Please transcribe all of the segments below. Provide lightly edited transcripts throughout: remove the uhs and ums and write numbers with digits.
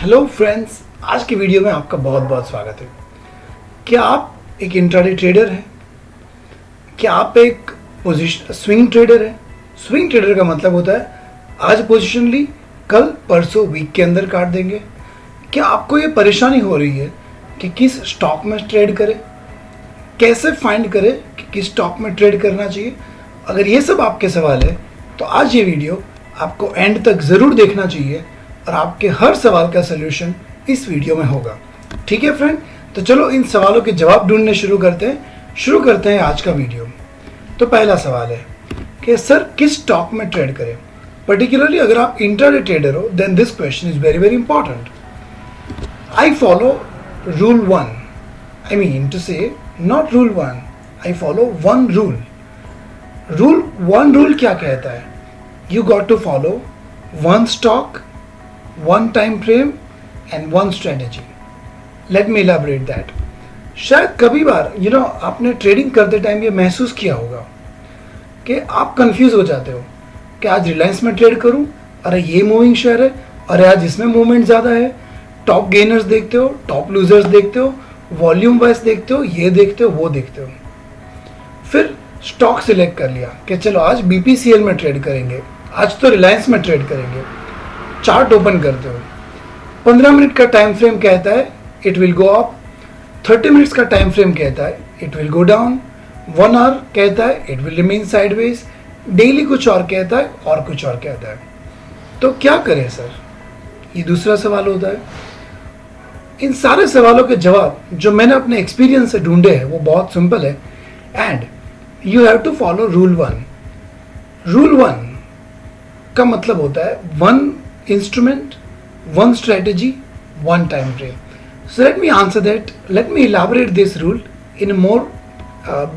Hello friends, आज की video में आपका बहुत बहुत स्वागत है। क्या आप एक इंट्राडे ट्रेडर हैं? क्या आप एक पोजीशन स्विंग ट्रेडर हैं? स्विंग ट्रेडर का मतलब होता है आज पोजीशन ली, कल परसों वीक के अंदर काट देंगे। क्या आपको ये परेशानी हो रही है कि किस स्टॉक में ट्रेड करें, कैसे फाइंड करें कि किस स्टॉक में ट्रेड करना चाहिए? अगर ये सब आपके सवाल है तो आज ये वीडियो आपको एंड तक ज़रूर देखना चाहिए और आपके हर सवाल का सलूशन इस वीडियो में होगा। ठीक है फ्रेंड, तो चलो इन सवालों के जवाब ढूंढने शुरू करते हैं आज का वीडियो। तो पहला सवाल है कि सर किस स्टॉक में ट्रेड करें? पर्टिकुलरली अगर आप इंट्राडे ट्रेडर हो then this question is very very important. I follow rule 1, I mean to say not rule 1, I follow one rule. Rule क्या कहता है? You got to follow one stock, one time frame and one strategy. Let me elaborate that. शायद कभी बार आपने trading करते time ये महसूस किया होगा कि आप कंफ्यूज हो जाते हो कि आज रिलायंस में ट्रेड करूं, अरे ये मूविंग शेयर है, अरे आज इसमें मूवमेंट ज़्यादा है। टॉप गेनर्स देखते हो, टॉप लूजर्स देखते हो, वॉल्यूम वाइज देखते हो, ये देखते हो, वो देखते हो। फिर स्टॉक सिलेक्ट कर लिया कि चलो आज BPCL में ट्रेड करेंगे, आज तो रिलायंस में ट्रेड करेंगे। चार्ट ओपन करते हो, 15 मिनट का टाइम फ्रेम कहता है it will go up, 30 minutes का टाइम फ्रेम कहता है it will go down, 1 hour कहता है it will remain sideways, daily कुछ और कहता है और कुछ और कहता है। तो क्या करें सर? ये दूसरा सवाल होता है। इन सारे सवालों के जवाब जो मैंने अपने एक्सपीरियंस से ढूंढे हैं वो बहुत सिंपल है and you have to follow rule 1। Rule 1 का मतलब होता है one instrument, one strategy, one time frame. So let me answer that. Let me elaborate this rule in a more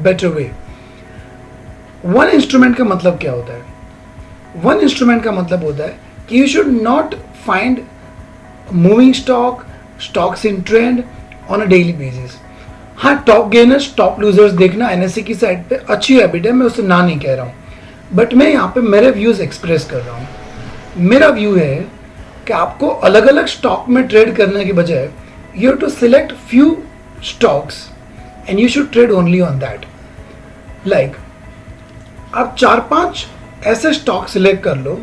better way. One instrument का मतलब क्या होता है? One instrument का मतलब होता है कि you should not find moving stocks in trend on a daily basis. हाँ, टॉप गेनर्स टॉप लूजर्स देखना NSE की साइड पे अच्छी हैबिट है, मैं उसे ना नहीं कह रहा हूँ, बट मैं यहाँ पे मेरे व्यूज एक्सप्रेस कर रहा हूँ। मेरा व्यू है कि आपको अलग अलग स्टॉक में ट्रेड करने के बजाय you have to select few stocks and you should trade only on that. Like आप 4-5 ऐसे स्टॉक सिलेक्ट कर लो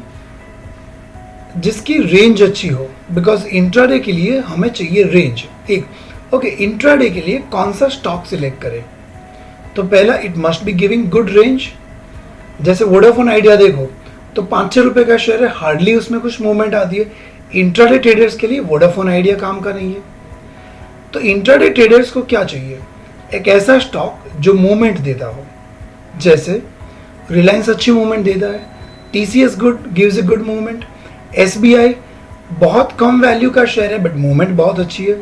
जिसकी रेंज अच्छी हो, बिकॉज इंट्राडे के लिए हमें चाहिए रेंज। ओके, इंट्राडे के लिए कौन सा स्टॉक सिलेक्ट करें? तो पहला, it must be giving good range. जैसे वोडाफोन आइडिया देखो तो 5-6 रुपए का शेयर है, हार्डली उसमें कुछ मूवमेंट आती है। इंट्राडे ट्रेडर्स के लिए वोडाफोन आइडिया काम का नहीं है। तो इंट्राडे ट्रेडर्स को क्या चाहिए? एक ऐसा स्टॉक जो मूवमेंट देता हो। जैसे रिलायंस अच्छी मूवमेंट देता है, TCS gives a good movement, SBI बहुत कम वैल्यू का शेयर है बट मूवमेंट बहुत अच्छी है,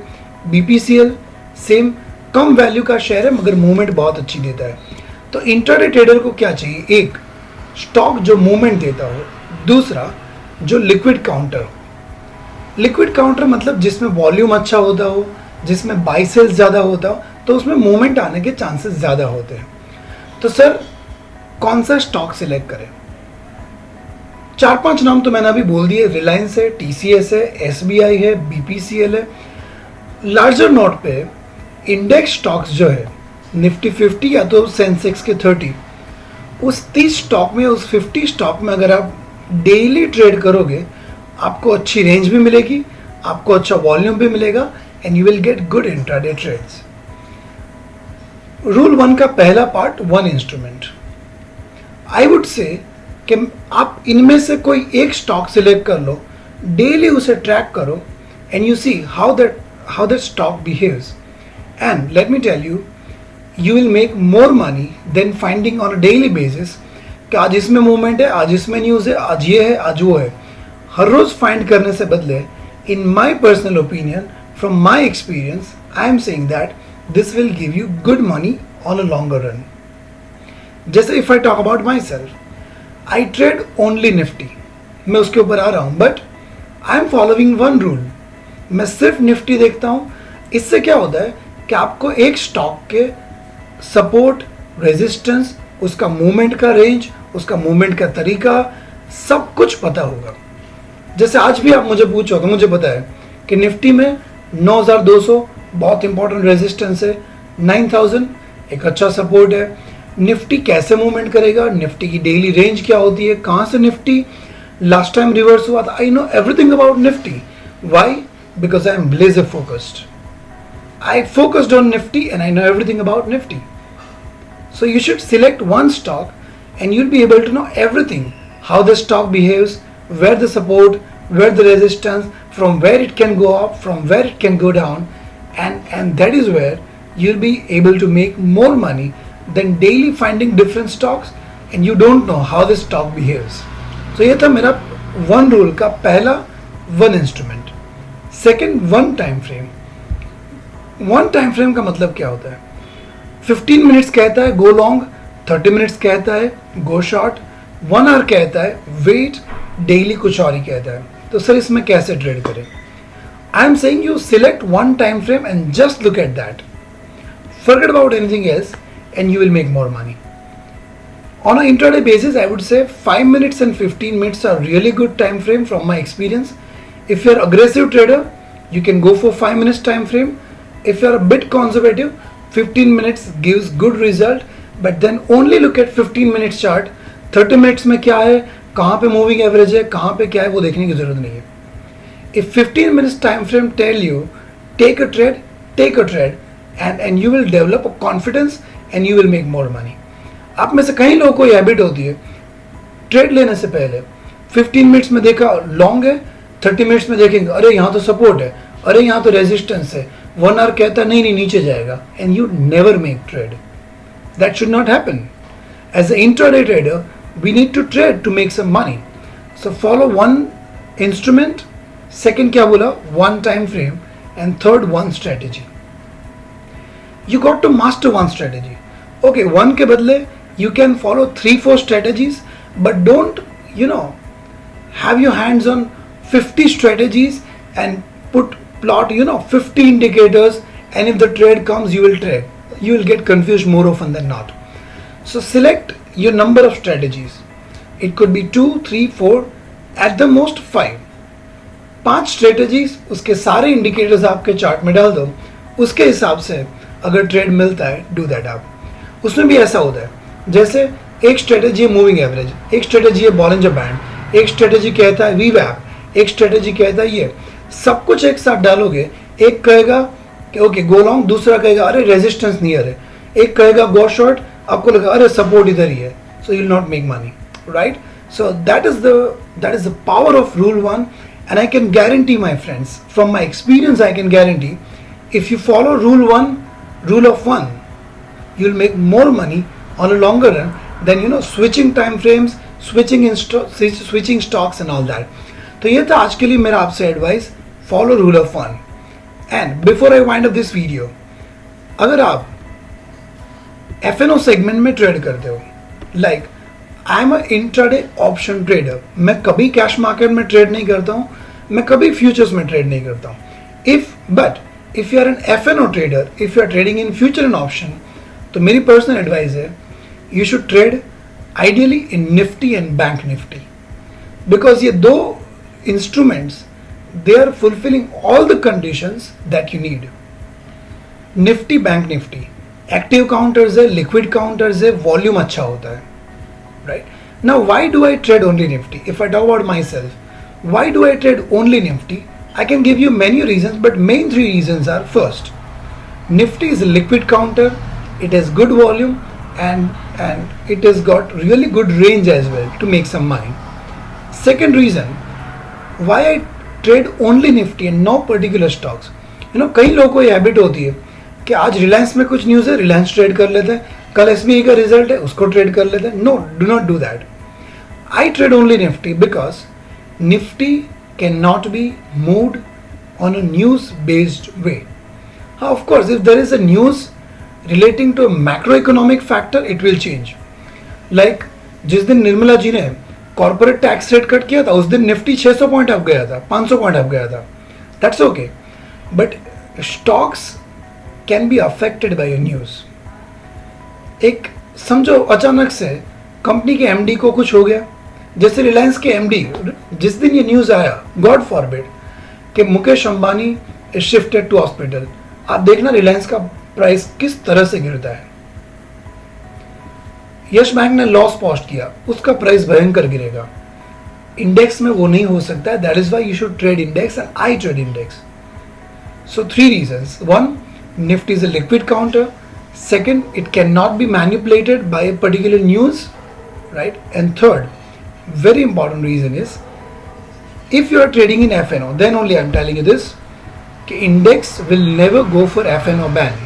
BPCL सेम कम वैल्यू का शेयर है मगर मूवमेंट बहुत अच्छी देता है। तो इंट्राडे ट्रेडर को क्या चाहिए? एक स्टॉक जो मूवमेंट देता हो, दूसरा जो लिक्विड काउंटर हो। लिक्विड काउंटर मतलब जिसमें वॉल्यूम अच्छा होता हो, जिसमें बाई सेल्स ज़्यादा होता हो, तो उसमें मूवमेंट आने के चांसेस ज़्यादा होते हैं। तो सर कौन सा स्टॉक सिलेक्ट करें? 4-5 नाम तो मैंने अभी बोल दिए, रिलायंस है, TCS है, SBI है, BPCL है। लार्जर नोट पे इंडेक्स स्टॉक्स जो है निफ्टी 50 या तो सेंसेक्स के 30, उस 30 स्टॉक में, उस 50 स्टॉक में अगर आप डेली ट्रेड करोगे आपको अच्छी रेंज भी मिलेगी, आपको अच्छा वॉल्यूम भी मिलेगा and you will get good intraday trades. Rule 1 का पहला part, one instrument. I would say कि आप इनमें से कोई एक स्टॉक सिलेक्ट कर लो, डेली उसे ट्रैक करो and you see how that stock behaves and let me tell you, you will make more money than finding on a daily basis कि आज इसमें मूवमेंट है, आज इसमें न्यूज़ है, आज ये है, आज वो है। हर रोज़ फाइंड करने से बदले, in my personal opinion, from my experience, I am saying that this will give you good money on a longer run. जैसे if I talk about myself, I trade only Nifty, मैं उसके ऊपर आ रहा हूँ, but I am following one rule, मैं सिर्फ Nifty देखता हूँ। इससे क्या होता है कि आपको एक स्टॉक के सपोर्ट, रेजिस्टेंस, उसका मूवमेंट का रेंज, उसका मूवमेंट का तरीका, सब कुछ पता होगा। जैसे आज भी आप मुझे पूछो तो मुझे पता है कि निफ्टी में 9200 बहुत इंपॉर्टेंट रेजिस्टेंस है, 9000 एक अच्छा सपोर्ट है। निफ्टी कैसे मूवमेंट करेगा, निफ्टी की डेली रेंज क्या होती है, कहां से निफ्टी लास्ट टाइम रिवर्स हुआ था, I know everything about Nifty. Why? Because I am laser focused. I focused on Nifty and I know everything about Nifty. So you should select one stock and you'll be able to know everything. How the stock behaves, where the support, where the resistance, from where it can go up, from where it can go down, and that is where you'll be able to make more money than daily finding different stocks and you don't know how the stock behaves. So ये था मेरा one rule का पहला one instrument. Second one time frame. One time frame का मतलब क्या होता है? 15 मिनट्स कहता है गो लॉन्ग, 30 मिनट्स कहता है गो शॉर्ट, 1 आवर कहता है वेट, डेली कुछ और ही कहता है. तो सर इसमें कैसे ट्रेड करें? आई am saying you select one time frame and just look at that. Forget about anything else and you will make more money. On an intraday basis, I would say 5 minutes and 15 minutes are really good time frame from my experience. If you're aggressive trader, you can go for 5 minutes time frame. If you're a bit conservative, 15 minutes gives good result, but then only look at 15 minutes chart. 30 minutes में क्या है, कहाँ पे moving average है, कहाँ पे क्या है, वो देखने की जरूरत नहीं है. If 15 minutes time frame tell you take a trade and you will develop a confidence and you will make more money. आप में से कई लोगों को ये हैबिट होती है ट्रेड लेने से पहले 15 मिनट्स में देखा लॉन्ग है, 30 मिनट्स में देखेंगे अरे यहाँ तो सपोर्ट है, अरे यहाँ तो रेजिस्टेंस है, 1 आवर कहता नहीं नहीं नीचे जाएगा, and you never make trade. That should not happen. As a intraday trader we need to trade to make some money. So follow one instrument, second क्या बोला, one time frame, and third one strategy. You got to master one strategy. Okay, one के बदले you can follow 3-4 strategies, but don't have your hands on 50 strategies and plot 50 indicators, and if the trade comes you will trade. You will get confused more often than not. So select your number of strategies. It could be 2, 3, 4, at the most 5. 5 strategies, उसके सारे indicators आपके chart में डाल दो, उसके हिसाब से अगर ट्रेड मिलता है डू दैट. आप उसमें भी ऐसा होता है जैसे एक स्ट्रेटेजी है मूविंग एवरेज, एक स्ट्रेटेजी है बॉलिंजर बैंड, एक स्ट्रेटेजी कहता है वीवैप, एक स्ट्रेटेजी कहता है ये. सब कुछ एक साथ डालोगे, एक कहेगा कि ओके गो लॉन्ग, दूसरा कहेगा अरे रेजिस्टेंस नियर है, एक कहेगा गो शॉर्ट, आपको लगा अरे सपोर्ट इधर ही है. So you will not make money, right? So that is the power of rule 1, and I can guarantee my friends, from my experience I can guarantee, if you follow rule 1, rule of 1, you will make more money on a longer run than switching time frames, switching stocks and all that. तो ये था आज के लिए मेरा आपसे advice, follow rule of 1. And before I wind up this video, अगर आप FNO सेगमेंट में ट्रेड करते हो, like I am a intraday option trader, मैं कभी कैश मार्केट में ट्रेड नहीं करता हूँ, मैं कभी फ्यूचर्स में ट्रेड नहीं करता हूँ. If you are an FNO trader, if you are trading in future and option, तो मेरी पर्सनल एडवाइस है you should trade ideally in Nifty and Bank Nifty, because ये दो instruments they are fulfilling all the conditions that you need. Nifty, Bank Nifty, active counters है, liquid counters है, volume अच्छा होता है, right? Now why do I trade only Nifty? If I talk about myself, why do I trade only Nifty? I can give you many reasons, but main 3 reasons are: first, Nifty is a liquid counter, it has good volume and it has got really good range as well to make some money. Second reason why I trade only Nifty and no particular stocks, कई लोगों को ये habit होती है कि आज रिलायंस में कुछ न्यूज़ है, रिलायंस ट्रेड कर लेते हैं, कल SBI का रिजल्ट है, उसको ट्रेड कर लेते हैं. No, do not do that. I trade only Nifty because Nifty cannot be moved on a news based way. Of course, if there is a news relating to a macroeconomic factor, it will change. Like जिस दिन निर्मला जी ने corporate tax rate cut किया था, उस दिन Nifty 600 point up गया था, 500 point up गया था. That's okay, but stocks can be affected by a news. एक समझो अचानक से कंपनी के MD को कुछ हो गया, जैसे रिलायंस के MD, जिस दिन ये न्यूज़ आया, गॉड फॉरबिड, कि Mukesh Ambani is shifted to hospital, आप देखना रिलायंस का प्राइस किस तरह से गिरता है। यस बैंक ने लॉस पोस्ट किया, उसका प्राइस भयंकर गिरेगा। इंडेक्स में वो नहीं हो सकता है, that is why you should trade index and I trade index. So 3 reasons. 1, Nifty is a liquid counter. Second, it cannot be manipulated by a particular news, right? And third, very important reason is, if you are trading in FNO, then only I am telling you this, index will never go for FNO ban.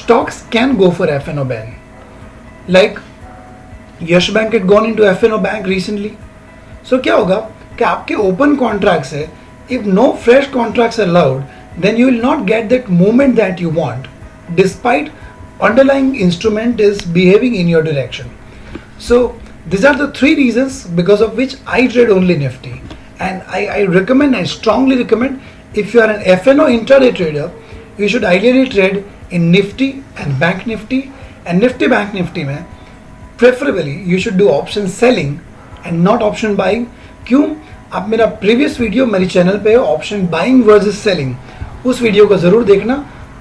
Stocks can go for FNO ban. Like Yash Bank had gone into FNO bank recently. So क्या होगा कि आपके open contracts है, if no fresh contracts are allowed, then you will not get that movement that you want, despite underlying instrument is behaving in your direction. So these are the 3 reasons because of which I trade only Nifty, and I recommend, I strongly recommend, if you are an FNO intraday trader, you should ideally trade in Nifty and Bank Nifty, and Nifty Bank Nifty में preferably you should do option selling and not option buying. क्यों? आप मेरा previous video मेरे channel पे option buying versus selling, उस video को ज़रूर देखना,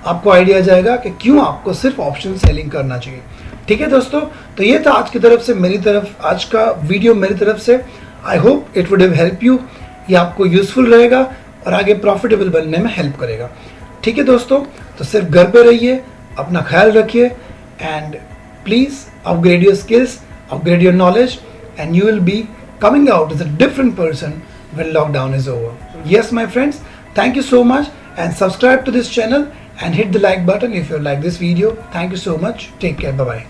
आपको आइडिया जाएगा कि क्यों आपको सिर्फ ऑप्शन सेलिंग करना चाहिए। ठीक है दोस्तों, तो ये था आज की तरफ से, मेरी तरफ आज का वीडियो मेरी तरफ से। I hope it would have help you, ये आपको यूजफुल रहेगा और आगे प्रॉफिटेबल बनने में हेल्प करेगा। ठीक है दोस्तों, तो सिर्फ घर पे रहिए, अपना ख्याल रखिए, and please upgrade your skills, upgrade your knowledge, and you will be coming out as a different person when lockdown is over. Yes, my friends, thank you so much, and subscribe to this channel and hit the like button if you like this video. Thank you so much. Take care. Bye bye.